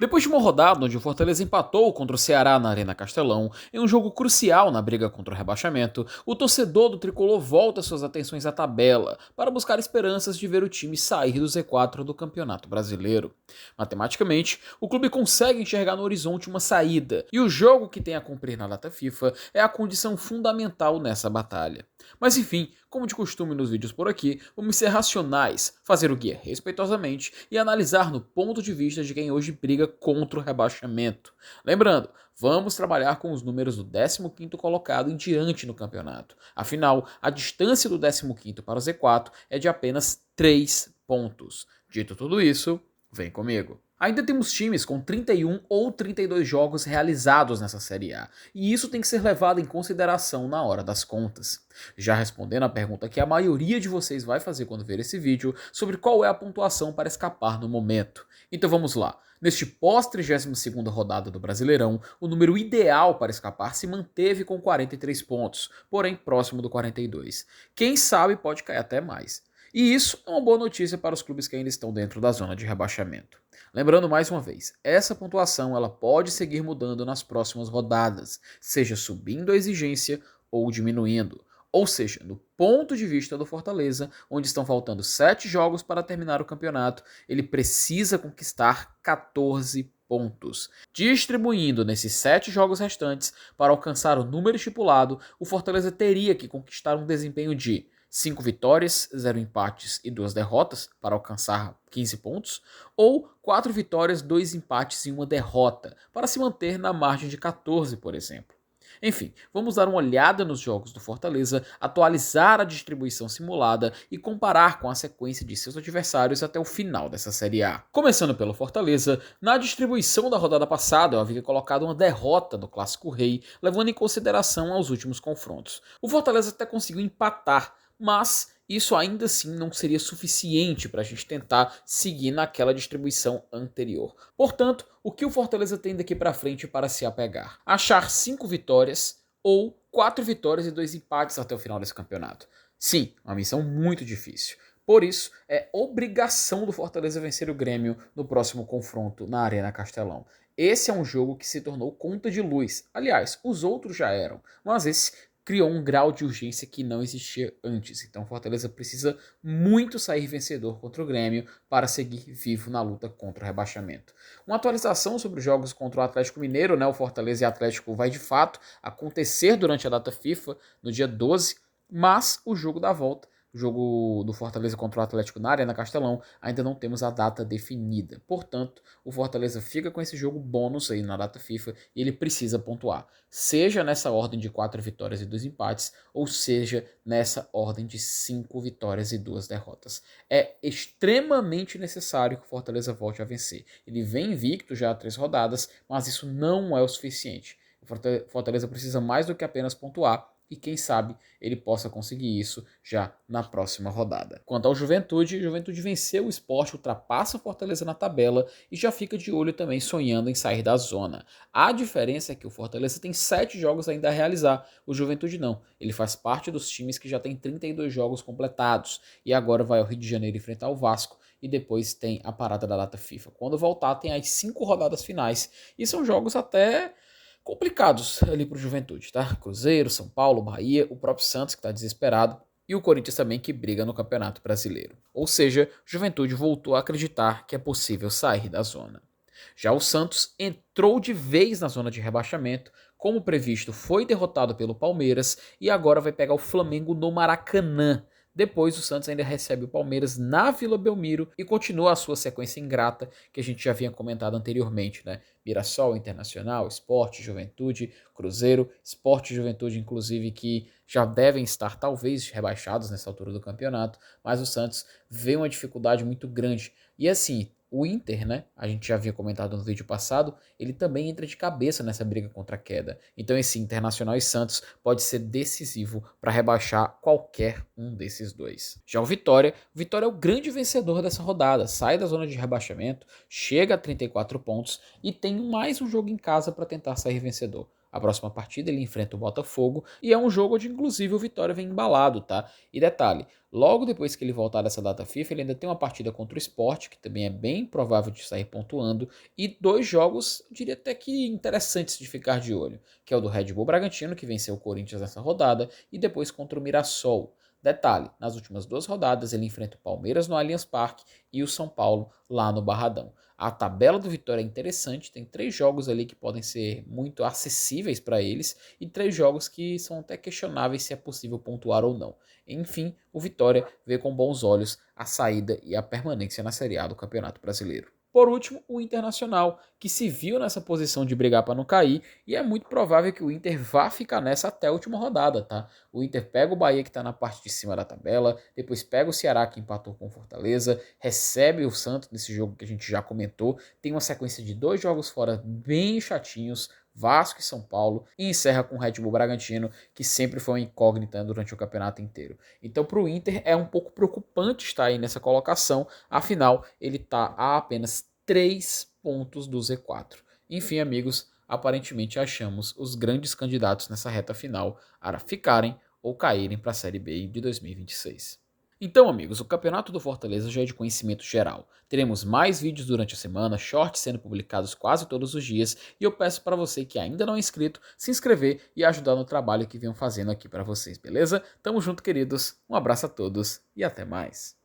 Depois de uma rodada onde o Fortaleza empatou contra o Ceará na Arena Castelão, em um jogo crucial na briga contra o rebaixamento, o torcedor do tricolor volta suas atenções à tabela para buscar esperanças de ver o time sair do Z4 do Campeonato Brasileiro. Matematicamente, o clube consegue enxergar no horizonte uma saída, e o jogo que tem a cumprir na data FIFA é a condição fundamental nessa batalha. Mas enfim, como de costume nos vídeos por aqui, vamos ser racionais, fazer o guia respeitosamente e analisar no ponto de vista de quem hoje briga contra o rebaixamento. Lembrando, vamos trabalhar com os números do 15º colocado em diante no campeonato. Afinal, a distância do 15º para o Z4 é de apenas 3 pontos. Dito tudo isso, vem comigo. Ainda temos times com 31 ou 32 jogos realizados nessa Série A, e isso tem que ser levado em consideração na hora das contas. Já respondendo a pergunta que a maioria de vocês vai fazer quando ver esse vídeo, sobre qual é a pontuação para escapar no momento. Então vamos lá. Neste pós-32ª rodada do Brasileirão, o número ideal para escapar se manteve com 43 pontos, porém próximo do 42. Quem sabe pode cair até mais. E isso é uma boa notícia para os clubes que ainda estão dentro da zona de rebaixamento. Lembrando mais uma vez, essa pontuação ela pode seguir mudando nas próximas rodadas, seja subindo a exigência ou diminuindo. Ou seja, no ponto de vista do Fortaleza, onde estão faltando 7 jogos para terminar o campeonato, ele precisa conquistar 14 pontos. Distribuindo nesses 7 jogos restantes, para alcançar o número estipulado, o Fortaleza teria que conquistar um desempenho de 5 vitórias, 0 empates e 2 derrotas para alcançar 15 pontos, ou 4 vitórias, 2 empates e 1 derrota para se manter na margem de 14, por exemplo. Enfim, vamos dar uma olhada nos jogos do Fortaleza, atualizar a distribuição simulada e comparar com a sequência de seus adversários até o final dessa Série A. Começando pelo Fortaleza, na distribuição da rodada passada eu havia colocado uma derrota no Clássico Rei, levando em consideração aos últimos confrontos. O Fortaleza até conseguiu empatar, mas isso ainda assim não seria suficiente para a gente tentar seguir naquela distribuição anterior. Portanto, o que o Fortaleza tem daqui para frente para se apegar? Achar 5 vitórias ou 4 vitórias e 2 empates até o final desse campeonato. Sim, uma missão muito difícil. Por isso, é obrigação do Fortaleza vencer o Grêmio no próximo confronto na Arena Castelão. Esse é um jogo que se tornou conta de luz. Aliás, os outros já eram, mas esse criou um grau de urgência que não existia antes. Então o Fortaleza precisa muito sair vencedor contra o Grêmio para seguir vivo na luta contra o rebaixamento. Uma atualização sobre os jogos contra o Atlético Mineiro, né? O Fortaleza e o Atlético vai de fato acontecer durante a data FIFA, no dia 12, mas o jogo da volta, o jogo do Fortaleza contra o Atlético na Arena Castelão, ainda não temos a data definida. Portanto, o Fortaleza fica com esse jogo bônus aí na data FIFA e ele precisa pontuar. Seja nessa ordem de 4 vitórias e 2 empates, ou seja nessa ordem de 5 vitórias e 2 derrotas. É extremamente necessário que o Fortaleza volte a vencer. Ele vem invicto já há 3 rodadas, mas isso não é o suficiente. O Fortaleza precisa mais do que apenas pontuar, e quem sabe ele possa conseguir isso já na próxima rodada. Quanto ao Juventude, Juventude venceu o Sport, ultrapassa o Fortaleza na tabela e já fica de olho também sonhando em sair da zona. A diferença é que o Fortaleza tem 7 jogos ainda a realizar, o Juventude não. Ele faz parte dos times que já tem 32 jogos completados e agora vai ao Rio de Janeiro enfrentar o Vasco e depois tem a parada da data FIFA. Quando voltar tem as 5 rodadas finais e são jogos até complicados ali para o Juventude, tá? Cruzeiro, São Paulo, Bahia, o próprio Santos que está desesperado e o Corinthians também que briga no Campeonato Brasileiro. Ou seja, Juventude voltou a acreditar que é possível sair da zona. Já o Santos entrou de vez na zona de rebaixamento, como previsto foi derrotado pelo Palmeiras e agora vai pegar o Flamengo no Maracanã. Depois o Santos ainda recebe o Palmeiras na Vila Belmiro e continua a sua sequência ingrata que a gente já havia comentado anteriormente, né? Mirassol, Internacional, Sport, Juventude, Cruzeiro, Sport e Juventude, inclusive, que já devem estar talvez rebaixados nessa altura do campeonato, mas o Santos vê uma dificuldade muito grande. E assim, o Inter, né, a gente já havia comentado no vídeo passado, ele também entra de cabeça nessa briga contra a queda. Então esse Internacional e Santos pode ser decisivo para rebaixar qualquer um desses dois. Já o Vitória é o grande vencedor dessa rodada, sai da zona de rebaixamento, chega a 34 pontos e tem mais um jogo em casa para tentar sair vencedor. A próxima partida ele enfrenta o Botafogo e é um jogo onde inclusive o Vitória vem embalado, tá? E detalhe, logo depois que ele voltar dessa data FIFA, ele ainda tem uma partida contra o Sport, que também é bem provável de sair pontuando, e 2 jogos, eu diria até que interessantes de ficar de olho, que é o do Red Bull Bragantino, que venceu o Corinthians nessa rodada, e depois contra o Mirassol. Detalhe, nas últimas 2 rodadas ele enfrenta o Palmeiras no Allianz Parque e o São Paulo lá no Barradão. A tabela do Vitória é interessante, tem 3 jogos ali que podem ser muito acessíveis para eles e 3 jogos que são até questionáveis se é possível pontuar ou não. Enfim, o Vitória vê com bons olhos a saída e a permanência na Série A do Campeonato Brasileiro. Por último, o Internacional, que se viu nessa posição de brigar para não cair, e é muito provável que o Inter vá ficar nessa até a última rodada, tá? O Inter pega o Bahia, que está na parte de cima da tabela, depois pega o Ceará, que empatou com o Fortaleza, recebe o Santos nesse jogo que a gente já comentou, tem uma sequência de 2 jogos fora bem chatinhos, Vasco e São Paulo, e encerra com o Red Bull Bragantino, que sempre foi uma incógnita durante o campeonato inteiro. Então, para o Inter é um pouco preocupante estar aí nessa colocação, afinal, ele está a apenas 3 pontos do Z4. Enfim, amigos, aparentemente achamos os grandes candidatos nessa reta final a ficarem ou caírem para a Série B de 2026. Então, amigos, o campeonato do Fortaleza já é de conhecimento geral. Teremos mais vídeos durante a semana, shorts sendo publicados quase todos os dias, e eu peço para você que ainda não é inscrito, se inscrever e ajudar no trabalho que venho fazendo aqui para vocês, beleza? Tamo junto, queridos. Um abraço a todos e até mais.